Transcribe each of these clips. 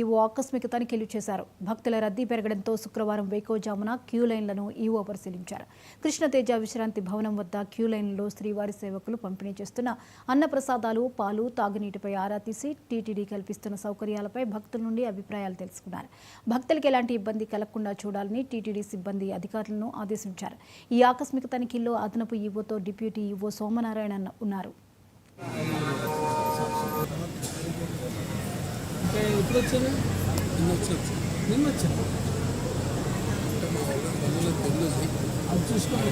EO ఆకస్మిక తనిఖీలు చేశారు. భక్తుల రద్దీ పెరగడంతో శుక్రవారం వేకువజామున క్యూ లైన్లను ఈవో పరిశీలించారు. కృష్ణతేజ విశ్రాంతి భవనం వద్ద క్యూ లైన్లలో శ్రీవారి సేవకులు పంపిణీ చేస్తున్న అన్నప్రసాదాలు, పాలు, తాగునీటిపై ఆరా తీసి టీటీడీ కల్పిస్తున్న సౌకర్యాలపై భక్తుల నుండి అభిప్రాయాలు తెలుసుకున్నారు. భక్తులకు ఎలాంటి ఇబ్బంది కలగకుండా చూడాలని టీటీడీ సిబ్బంది అధికారులను ఆదేశించారు. ఈ ఆకస్మిక తనిఖీల్లో అదనపు ఈవోతో డిప్యూటీ ఈవో సోమనారాయణ ఉన్నారు. ఎప్పుడు వచ్చారు? నిన్న వచ్చాను. అది చూసుకోండి.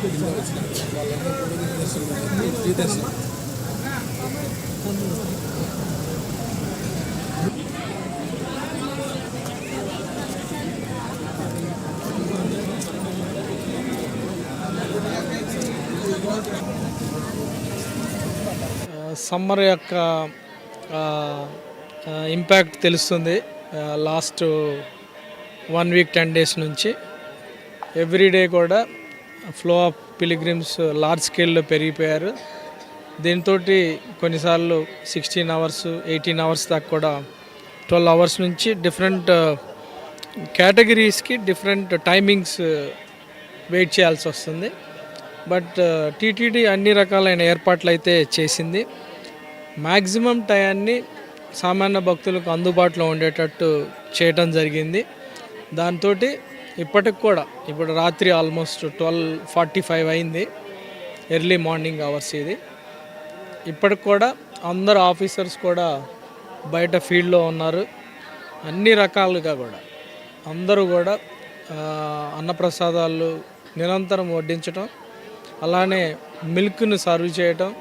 సమ్మర్ యొక్క ఇంపాక్ట్ తెలుస్తుంది. లాస్ట్ 1 వీక్ 10 డేస్ నుంచి ఎవ్రీడే కూడా ఫ్లో ఆఫ్ పిలిగ్రిమ్స్ లార్జ్ స్కేల్లో పెరిగిపోయారు. దీంతో కొన్నిసార్లు 16 అవర్స్ 18 అవర్స్ దాకా కూడా 12 అవర్స్ నుంచి డిఫరెంట్ కేటగిరీస్కి డిఫరెంట్ టైమింగ్స్ వెయిట్ చేయాల్సి వస్తుంది. బట్ టీటీడీ అన్ని రకాలైన ఏర్పాట్లు అయితే చేసింది. మ్యాక్సిమం టయాన్ని సామాన్య భక్తులకు అందుబాటులో ఉండేటట్టు చేయటం జరిగింది. దాంతో ఇప్పటికి కూడా ఇప్పుడు రాత్రి ఆల్మోస్ట్ 12:45 అయింది, ఎర్లీ మార్నింగ్ అవర్స్ ఇది. ఇప్పటికి కూడా అందరు ఆఫీసర్స్ కూడా బయట ఫీల్డ్లో ఉన్నారు. అన్ని రకాలుగా కూడా అందరూ కూడా అన్నప్రసాదాలు నిరంతరం వడ్డించటం, అలానే మిల్క్ను సర్వ్ చేయటం,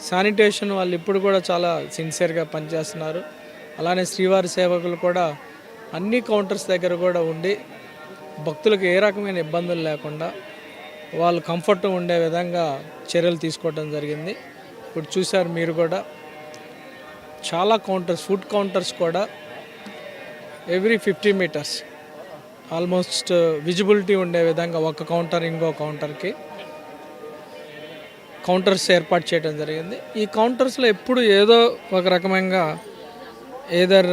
శానిటేషన్ వాళ్ళు ఇప్పుడు కూడా చాలా సిన్సియర్గా పనిచేస్తున్నారు. అలానే శ్రీవారి సేవకులు కూడా అన్ని కౌంటర్స్ దగ్గర కూడా ఉండి భక్తులకు ఏ రకమైన ఇబ్బందులు లేకుండా వాళ్ళు కంఫర్ట్ ఉండే విధంగా చర్యలు తీసుకోవడం జరిగింది. ఇప్పుడు చూశారు మీరు కూడా చాలా కౌంటర్స్, ఫుడ్ కౌంటర్స్ కూడా ఎవ్రీ 50 మీటర్స్ ఆల్మోస్ట్ విజిబిలిటీ ఉండే విధంగా ఒక కౌంటర్ ఇంకో కౌంటర్కి కౌంటర్స్ ఏర్పాటు చేయడం జరిగింది. ఈ కౌంటర్స్లో ఎప్పుడు ఏదో ఒక రకమైన ఏదర్